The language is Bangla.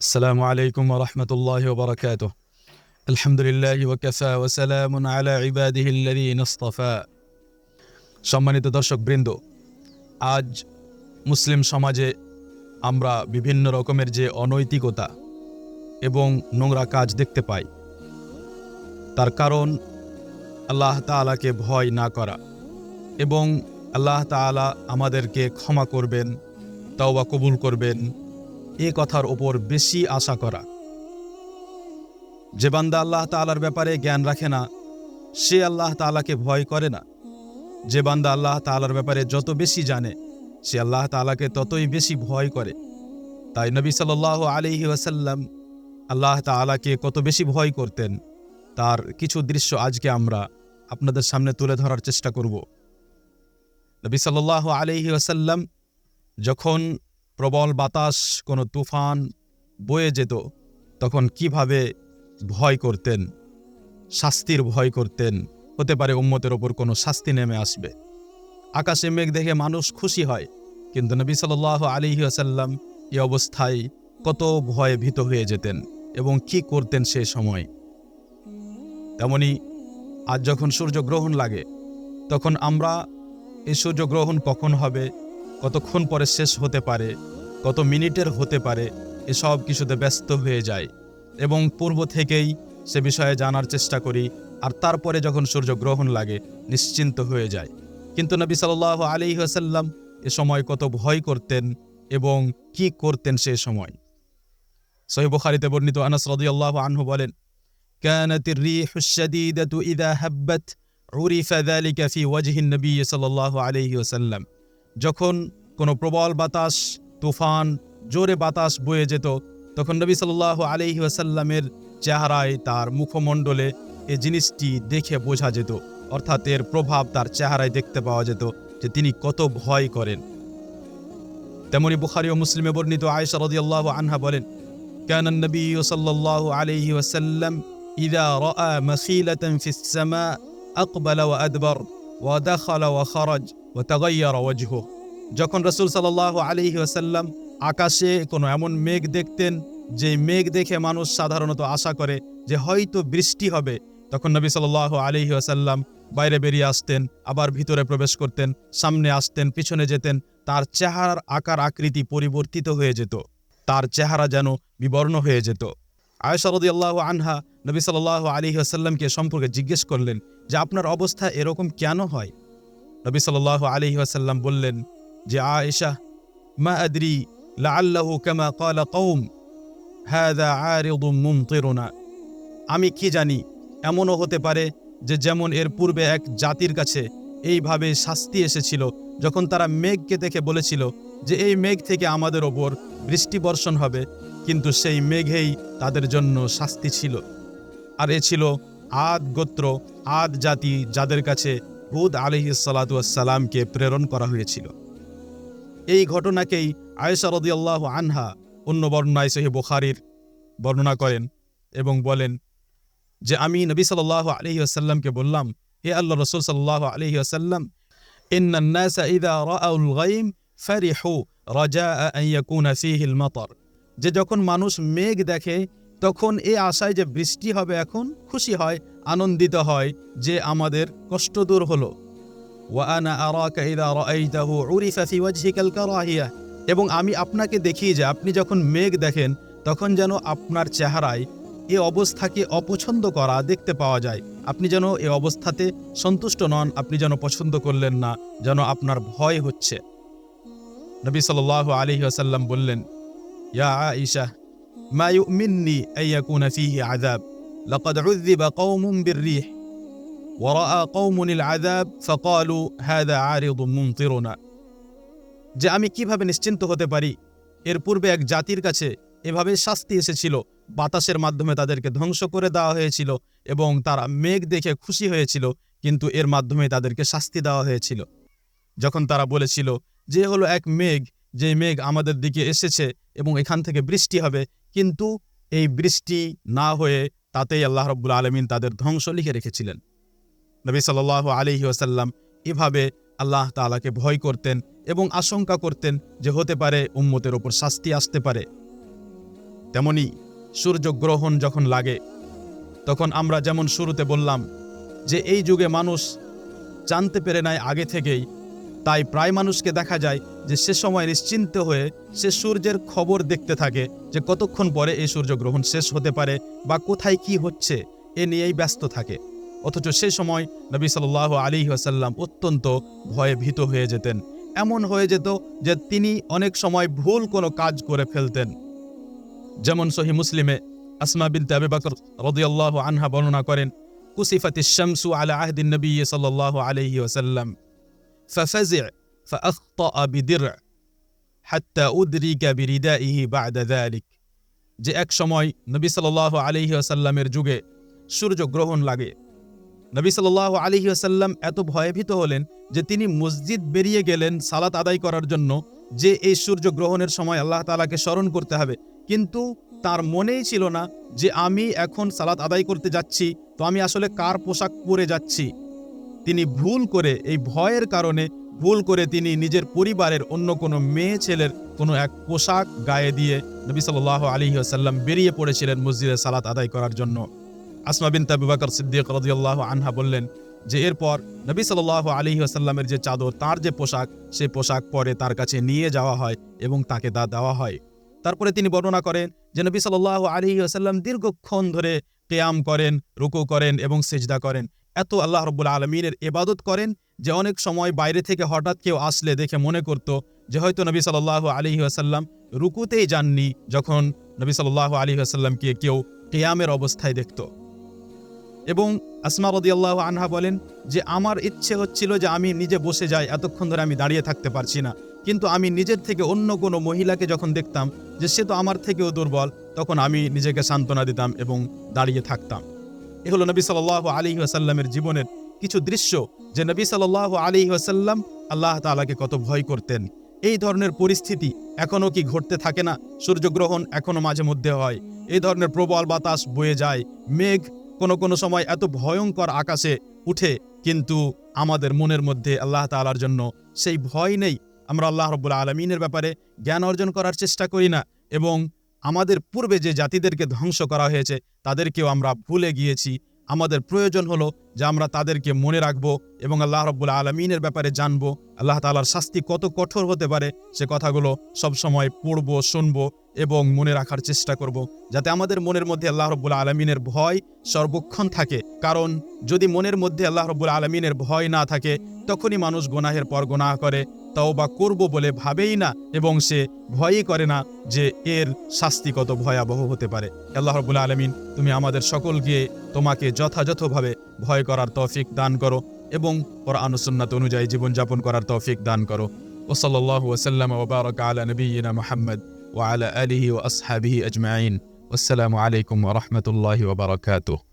السلام عليكم ورحمة الله وبركاته. الحمد لله وكفى وسلام على عباده الذين اصطفى. সম্মানিত দর্শকবৃন্দ, আজ মুসলিম সমাজে আমরা বিভিন্ন রকমের যে অনৈতিকতা এবং নোংরা কাজ দেখতে পাই, তার কারণ আল্লাহ তাআলাকে ভয় না করা এবং আল্লাহ তাআলা আমাদেরকে ক্ষমা করবেন, তওবা কবুল করবেন এ কথার ওপর বেশি আশা করা। যে বান্দা আল্লাহ তাআলার ব্যাপারে জ্ঞান রাখে না, সে আল্লাহ তাআলাকে ভয় করে না। যে বান্দা আল্লাহ তাআলার ব্যাপারে যত বেশি জানে, সে আল্লাহ তাআলাকে ততই বেশি ভয় করে। তাই নবী সাল্লাল্লাহু আলাইহি ওয়াসাল্লাম আল্লাহ তাআলাকে কত বেশি ভয় করতেন, তার কিছু দৃশ্য আজকে আমরা আপনাদের সামনে তুলে ধরার চেষ্টা করব। নবী সাল্লাল্লাহু আলাইহি ওয়াসাল্লাম যখন প্রবল বাতাস, কোনো তুফান বয়ে যেত, তখন কিভাবে ভয় করতেন, শাস্তির ভয় করতেন। হতে পারে উম্মতের ওপর কোনো শাস্তি নেমে আসবে। আকাশে মেঘ দেখে মানুষ খুশি হয়, কিন্তু নবী সাল্লাল্লাহু আলাইহি ওয়াসাল্লাম এই অবস্থায় কত ভয়ে ভীত হয়ে যেতেন এবং কি করতেন সে সময়। তেমনি আজ যখন সূর্যগ্রহণ লাগে, তখন আমরা এই সূর্যগ্রহণ কখন হবে, কতক্ষণ পরে শেষ হতে পারে, কত মিনিটের হতে পারে, এসব কিছুতে ব্যস্ত হয়ে যায় এবং পূর্ব থেকেই সে বিষয়ে জানার চেষ্টা করি। আর তারপরে যখন সূর্যগ্রহণ লাগে নিশ্চিন্ত হয়ে যায়। কিন্তু নবী সাল্লাল্লাহু আলাইহি ওয়াসাল্লাম এ সময় কত ভয় করতেন এবং কি করতেন সে সময়। সহিহ বুখারীতে বর্ণিত আনাস রাদিয়াল্লাহু আনহু বলেন, কানাতির রিহুশ শাদীদাতু ইযা হাব্বাত উরিফা যালিকা ফি ওয়াজহিন নবী সাল্লাল্লাহু আলাইহি ওয়াসাল্লাম। যখন কোনো প্রবল বাতাস, তুফান, জোরে বাতাস বয়ে যেত, তখন নবী সাল্লাল্লাহু আলাইহি ওয়াসাল্লামের চেহারায়, তার মুখমণ্ডলে এই জিনিসটি দেখে বোঝা যেত, অর্থাৎ এর প্রভাব তার চেহারায় দেখতে পাওয়া যেত যে তিনি কত ভয় করেন। তেমনি বুখারী ও মুসলিমে বর্ণিত আয়েশা রাদিয়াল্লাহু আনহা বলেন, কানা নবী সাল্লাল্লাহু আলাইহি ওয়াসাল্লাম ইযা রাআ মাখিলাতান ফিস সামা আকবালা ওয়া আদবার ওয়া দাখালা ওয়া খারাজ ওয়া তাগায়্যারা ওয়াজহুহু। যখন রাসূল সাল্লাল্লাহু আলাইহি ওয়াসাল্লাম আকাশে কোনো এমন মেঘ দেখতেন যে মেঘ দেখে মানুষ সাধারণত আশা করে যে হয়তো বৃষ্টি হবে, তখন নবী সাল্লাল্লাহু আলাইহি ওয়াসাল্লাম বাইরে বেরিয়ে আসতেন, আবার ভিতরে প্রবেশ করতেন, সামনে আসতেন, পিছনে যেতেন। তার চেহারার আকার আকৃতি পরিবর্তিত হয়ে যেত, তার চেহারা যেন বিবর্ণ হয়ে যেত। আয়েশা রাদিয়াল্লাহু আনহা নবী সাল্লাল্লাহু আলাইহি ওয়াসাল্লামকে সম্পর্কে জিজ্ঞেস করলেন যে আপনার অবস্থা এরকম কেন হয়? নবী সাল্লাল্লাহু আলাইহি ওয়াসাল্লাম বললেন যে, আয়েশা, মা আদরি লাআল্লাহু কামা ক্বালা কওম হাযা আরিদুম মুমতিরুনা। আমি কি জানি, এমনও হতে পারে যে যেমন এর পূর্বে এক জাতির কাছে এইভাবে শাস্তি এসেছিল, যখন তারা মেঘকে দেখে বলেছিল যে এই মেঘ থেকে আমাদের ওপর বৃষ্টি বর্ষণ হবে, কিন্তু সেই মেঘেই তাদের জন্য শাস্তি ছিল। আর এ ছিল আদ গোত্র, আদ জাতি, যাদের কাছে হুদ আলাইহিস সালাতু ওয়াস সালামকে প্রেরণ করা হয়েছিল। এই ঘটনাকেই আয়েশা রাদিয়াল্লাহু আনহা অন্য বর্ণনায় সহিহ বুখারীর বর্ণনা করেন এবং বলেন যে আমি নবী সাল্লাল্লাহু আলাইহি ওয়াসাল্লামকে বললাম, হে আল্লাহর রাসূল সাল্লাল্লাহু আলাইহি ওয়াসাল্লাম, ইন্নান নাসা ইযা রাআউল গায়ম ফারিহু রাজাআ আন ইয়াকুনা ফীহিল মাতার। যে যখন মানুষ মেঘ দেখে, তখন এই আশায় যে বৃষ্টি হবে এখন খুশি হয়, আনন্দিত হয় যে আমাদের কষ্ট দূর হলো। ওয়া আনা আরাকা ইযা রাআইতাহু উরিফা ফি ওয়াজহিকাল কারাহিয়া। এবং আমি আপনাকে দেখি যে আপনি যখন মেঘ দেখেন, তখন যেন আপনার চেহারায় এ অবস্থাকে অপছন্দ করা দেখতে পাওয়া যায়। আপনি যেন এ অবস্থাতে সন্তুষ্ট নন, আপনি যেন পছন্দ করলেন না, যেন আপনার ভয় হচ্ছে। নবী সাল্লাল্লাহু আলাইহি ওয়াসাল্লাম বললেন, ইয়া আয়েশা, মা ইউমিন্নি আন ইয়াকুনা ফীহি আযাব, লাকাদ উযযিবা কওমুন বির-রিহ ওয়া রাআ কওমুন আল-আযাব ফাকালু হাযা আরিদুম মুমতিরুনা। যে আমি কিভাবে নিশ্চিন্ত হতে পারি, এর পূর্বে এক জাতির কাছে এভাবে শাস্তি এসেছিল, বাতাসের মাধ্যমে তাদেরকে ধ্বংস করে দেওয়া হয়েছিল এবং তারা মেঘ দেখে খুশি হয়েছিল, কিন্তু এর মাধ্যমে তাদেরকে শাস্তি দেওয়া হয়েছিল। যখন তারা বলেছিল যে হলো এক মেঘ, যে মেঘ আমাদের দিকে এসেছে এবং এখান থেকে বৃষ্টি হবে, কিন্তু এই বৃষ্টি না হয়ে তাতেই আল্লাহ রাব্বুল আলামিন তাদের ধ্বংস লিখে রেখেছিলেন। নবী সাল্লাল্লাহু আলাইহি ওয়াসাল্লাম এভাবে আল্লাহ তাআলাকে ভয় করতেন এবং আশঙ্কা করতেন যে হতে পারে উম্মতের ওপর শাস্তি আসতে পারে। তেমনি সূর্যগ্রহণ যখন লাগে তখন আমরা যেমন শুরুতে বললাম যে এই যুগে মানুষ জানতে পেরে নেয় আগে থেকেই, তাই প্রায় মানুষকে দেখা যায় যে সে সময় নিশ্চিন্ত হয়ে সে সূর্যের খবর দেখতে থাকে যে কতক্ষণ পরে এই সূর্যগ্রহণ শেষ হতে পারে বা কোথায় কি হচ্ছে এ নিয়েই ব্যস্ত থাকে। অথচ সে সময় নবী সাল্লাল্লাহু আলাইহি ওয়াসাল্লাম অত্যন্ত ভয়ে ভীত হয়ে যেতেন। এমন হয়ে যেত যে তিনি অনেক সময় ভুল কোনো কাজ করে ফেলতেন। যেমন সহিহ মুসলিমে আসমা বিনতে আবি বকর রাদিয়াল্লাহু আনহা বর্ণনা করেন, কুসিফাতিশ শামসু আলা আহদিন নবী সাল্লাল্লাহু আলাইহি ওয়াসাল্লাম ফাফাজি'a ফাআখতা'a বিদির'a হাত্তা উদরিকা বিরিদাইহি বা'দা যালিক। যে এক সময় নবী সাল্লাল্লাহু আলাইহি ওয়াসাল্লামের যুগে সূর্যগ্রহণ লাগে। নবী সাল্লাল্লাহু আলাইহি ওয়াসাল্লাম এত ভয়ভীত হলেন যে তিনি মসজিদ বেরিয়ে গেলেন সালাত আদায় করার জন্য, যে এই সূর্যগ্রহণের সময় আল্লাহ তাআলাকে স্মরণ করতে হবে। কিন্তু তার মনেই ছিল না যে আমি এখন সালাত আদায় করতে যাচ্ছি, তো আমি আসলে কার পোশাক পরে যাচ্ছি। তিনি ভুল করে, এই ভয়ের কারণে ভুল করে তিনি নিজের পরিবারের অন্য কোনো মেয়ে ছেলের কোনো এক পোশাক গায়ে দিয়ে নবী সাল্লাল্লাহু আলাইহি ওয়াসাল্লাম বেরিয়ে পড়েছিলেন মসজিদে সালাত আদায় করার জন্য। আসমা বিনতে আবু বকর সিদ্দিক রাদিয়াল্লাহু আনহা বললেন যে এরপর নবী সাল্লাল্লাহু আলাইহি ওয়াসাল্লামের যে চাদর, তার যে পোশাক, সেই পোশাক পরে তার কাছে নিয়ে যাওয়া হয় এবং তাকে তা দেওয়া হয়। তারপরে তিনি বর্ণনা করেন যে নবী সাল্লাল্লাহু আলাইহি ওয়াসাল্লাম দীর্ঘক্ষণ ধরে কিয়াম করেন, রুকু করেন এবং সিজদা করেন। এত আল্লাহ রাব্বুল আলামিনের ইবাদত করেন যে অনেক সময় বাইরে থেকে হঠাৎ কেউ আসলে দেখে মনে করত যে হয়তো নবী সাল্লাল্লাহু আলাইহি ওয়াসাল্লাম রুকুতেই যাননি, যখন নবী সাল্লাল্লাহু আলাইহি ওয়াসাল্লামকে কেউ কিয়ামের অবস্থায় দেখত। এবং আসমা রাদিয়াল্লাহু আনহা বলেন যে আমার ইচ্ছে হচ্ছিল যে আমি নিজে বসে যাই, এতক্ষণ ধরে আমি দাঁড়িয়ে থাকতে পারছি না। কিন্তু আমি নিজের থেকে অন্য কোনো মহিলাকে যখন দেখতাম যে সে তো আমার থেকেও দুর্বল, তখন আমি নিজেকে সান্ত্বনা দিতাম এবং দাঁড়িয়ে থাকতাম। এ হলো নবী সাল্লাল্লাহু আলাইহি ওয়াসাল্লামের জীবনের কিছু দৃশ্য, যে নবী সাল্লাল্লাহু আলাইহি ওয়াসাল্লাম আল্লাহ তাআলাকে কত ভয় করতেন। এই ধরনের পরিস্থিতি এখনও কি ঘটতে থাকে না? সূর্যগ্রহণ এখনও মাঝে মধ্যে হয়, এই ধরনের প্রবল বাতাস বয়ে যায়, মেঘ কোনো সময় এত ভয়ঙ্কর আকাশে উঠে, কিন্তু আমাদের মনের মধ্যে আল্লাহ তাআলার জন্য সেই ভয় নেই। আমরা আল্লাহ রাব্বুল আলামিনের ব্যাপারে জ্ঞান অর্জন করার চেষ্টা করি না, এবং আমাদের পূর্বে যে জাতিদেরকে ধ্বংস করা হয়েছে তাদেরকেও আমরা ভুলে গিয়েছি। আমাদের প্রয়োজন হলো যে আমরা তাদেরকে মনে রাখবো এবং আল্লাহ রাব্বুল আলামিনের ব্যাপারে জানবো। আল্লাহ তাআলার শাস্তি কত কঠোর হতে পারে সে কথাগুলো সবসময় পড়বো, শুনবো এবং মনে রাখার চেষ্টা করব, যাতে আমাদের মনের মধ্যে আল্লাহ রাব্বুল আলামিনের ভয় সর্বক্ষণ থাকে। কারণ যদি মনের মধ্যে আল্লাহ রাব্বুল আলামিনের ভয় না থাকে, তখনই মানুষ গুনাহের পর গুনাহ করে, তওবা করব বলে ভাবেই না এবং সে ভয়ই করে না যে এর শাস্তি কত ভয়াবহ হতে পারে। আল্লাহ রাব্বুল আলামিন তুমি আমাদের সকলকে তোমাকে যথাযথভাবে ভয় করার তৌফিক দান করো এবং কোরআন ও সুন্নাত অনুযায়ী জীবনযাপন করার তৌফিক দান করো। ওয়া সাল্লাল্লাহু ওয়া সাল্লাম ওয়া বারাকা আলা নবিয়িনা মুহাম্মদ ওয়া আলা আলিহি ওয়া আসহাবিহি আজমাইন। ওয়াসসালামু আলাইকুম ওয়া রাহমাতুল্লাহি ওয়া বারাকাতুহু।